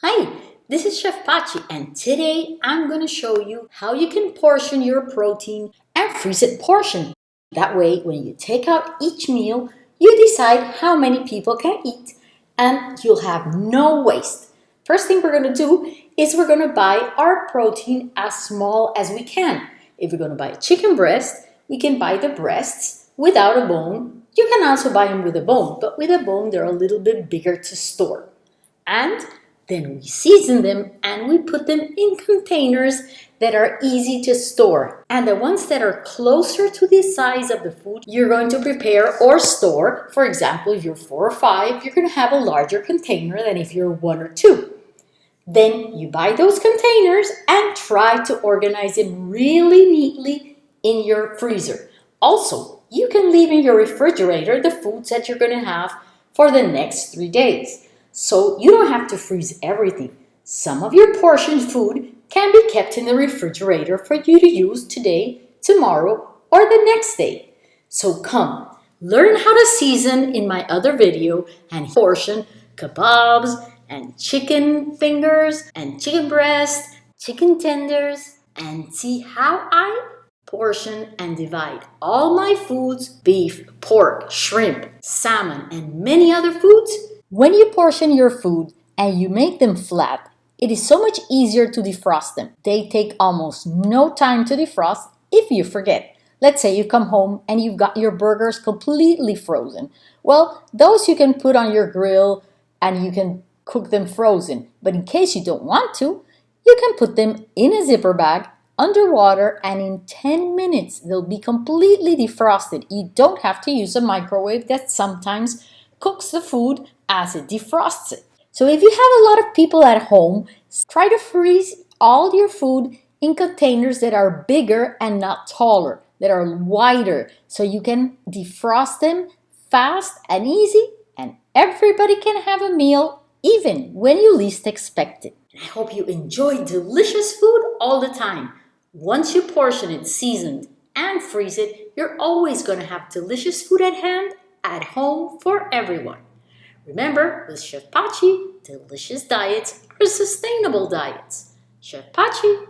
Hi, this is Chef Pachi, and today I'm going to show you how you can portion your protein and freeze it portion. That way, when you take out each meal, you decide how many people can eat and you'll have no waste. First thing we're going to do is we're going to buy our protein as small as we can. If we're going to buy a chicken breast, we can buy the breasts without a bone. You can also buy them with a bone, but with a bone, they're a little bit bigger to store. And then we season them and we put them in containers that are easy to store. And the ones that are closer to the size of the food you're going to prepare or store, for example, if you're 4 or 5, you're going to have a larger container than if you're 1 or 2. Then you buy those containers and try to organize them really neatly in your freezer. Also, you can leave in your refrigerator the foods that you're going to have for the next 3 days. So you don't have to freeze everything. Some of your portioned food can be kept in the refrigerator for you to use today, tomorrow, or the next day. So come, learn how to season in my other video and portion kebabs and chicken fingers and chicken breast, chicken tenders, and see how I portion and divide all my foods, beef, pork, shrimp, salmon, and many other foods. When you portion your food and you make them flat, it is so much easier to defrost them. They take almost no time to defrost if you forget. Let's say you come home and you've got your burgers completely frozen. Well, those you can put on your grill and you can cook them frozen. But in case you don't want to, you can put them in a zipper bag underwater, and in 10 minutes they'll be completely defrosted. You don't have to use a microwave that sometimes cooks the food as it defrosts it. So if you have a lot of people at home, try to freeze all your food in containers that are bigger and not taller, that are wider, so you can defrost them fast and easy, and everybody can have a meal even when you least expect it. I hope you enjoy delicious food all the time. Once you portion it, seasoned, and freeze it, you're always going to have delicious food at hand, at home for everyone. Remember, with Chef Pachi, delicious diets are sustainable diets. Chef Pachi.